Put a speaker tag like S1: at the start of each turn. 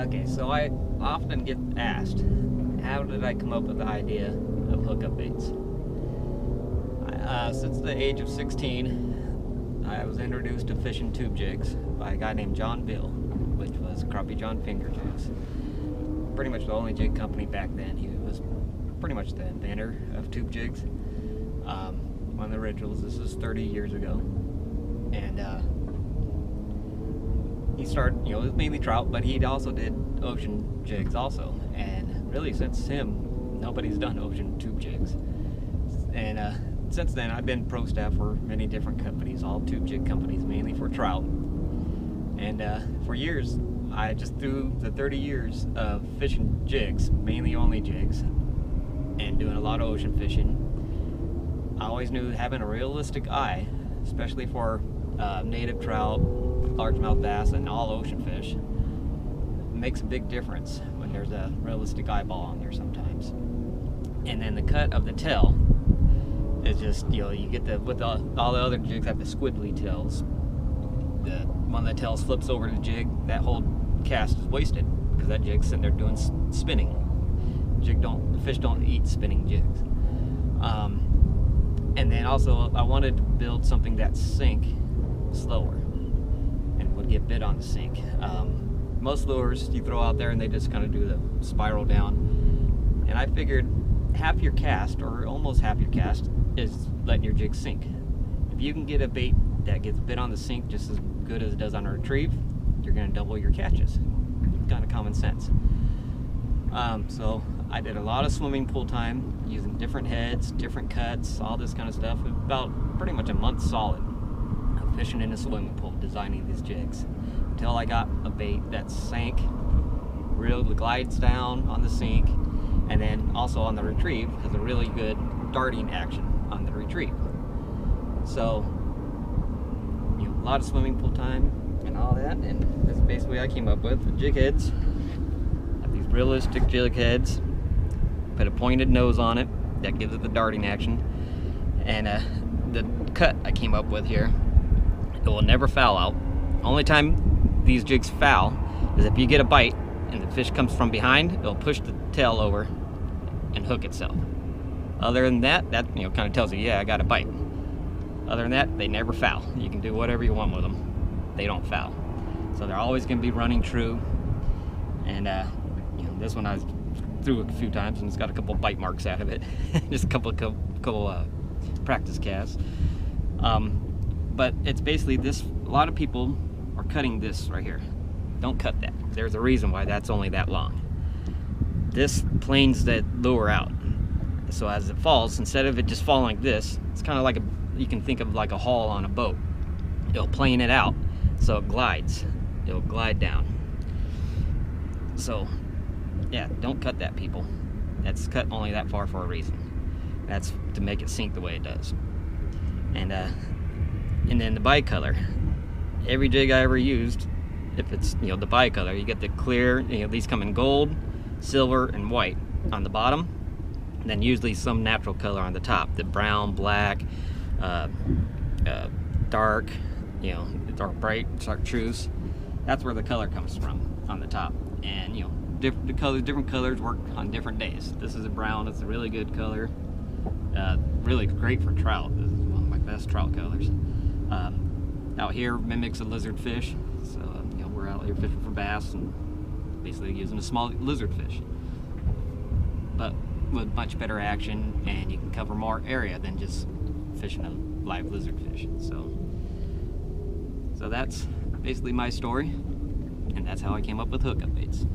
S1: Okay, so I often get asked, how did I come up with the idea of hookup baits? Since the age of 16, I was introduced to fishing tube jigs by a guy named John Bill, which was Crappie John Finger Jigs. Pretty much the only jig company back then. He was pretty much the inventor of tube jigs. One of the originals. This is 30 years ago. And he started, it was mainly trout, but he also did ocean jigs also. And really since him, nobody's done ocean tube jigs. And since then, I've been pro staff for many different companies, all tube jig companies, mainly for trout. And for years, I just through the 30 years of fishing jigs, mainly only jigs, and doing a lot of ocean fishing, I always knew having a realistic eye, especially for native trout, largemouth bass, and all ocean fish, makes a big difference when there's a realistic eyeball on there sometimes. And then the cut of the tail is just, you get with all the other jigs have the squiggly tails. When the tails flips over the jig, that whole cast is wasted because that jig's sitting there doing spinning. The fish don't eat spinning jigs. And then also I wanted to build something that sank slower and would get bit on the sink. Most lures you throw out there and they just kind of do the spiral down. And I figured half your cast, or almost half your cast, is letting your jig sink. If you can get a bait that gets bit on the sink just as good as it does on a retrieve, you're going to double your catches. Kind of common sense. So I did a lot of swimming pool time using different heads, different cuts, all this kind of stuff. About pretty much a month solid of fishing in a swimming pool, designing these jigs, until I got a bait that sank, really glides down on the sink, and then also on the retrieve has a really good darting action on the retrieve. So, a lot of swimming pool time and all that, and that's basically what I came up with. The jig heads, have these realistic jig heads, put a pointed nose on it that gives it the darting action, and the cut I came up with here, it will never foul out. Only time these jigs foul is if you get a bite and the fish comes from behind, it'll push the tail over and hook itself. Other than that, kind of tells you, yeah, I got a bite. Other than that, they never foul. You can do whatever you want with them. They don't foul. So they're always going to be running true. And this one I threw a few times and it's got a couple bite marks out of it. Just a couple practice casts. But it's basically this. A lot of people are cutting this right here. Don't cut that. There's a reason why that's only that long. This planes that lure out. So as it falls, instead of it just falling like this, it's kind of like you can think of like a hull on a boat. It'll plane it out, so it glides. It'll glide down. So, yeah, don't cut that, people. That's cut only that far for a reason. That's to make it sink the way it does. And then the bicolor. Every jig I ever used, if it's the bicolor, you get the clear. These come in gold, silver, and white on the bottom. And then usually some natural color on the top, the brown, black, dark, dark bright, chartreuse. That's where the color comes from on the top. And different colors work on different days. This is a brown. It's a really good color. Really great for trout. This is one of my best trout colors. Out here mimics a lizard fish. So we're out here fishing for bass and basically using a small lizard fish, but with much better action, and you can cover more area than just fishing a live lizard fish. So that's basically my story, and that's how I came up with hookup baits.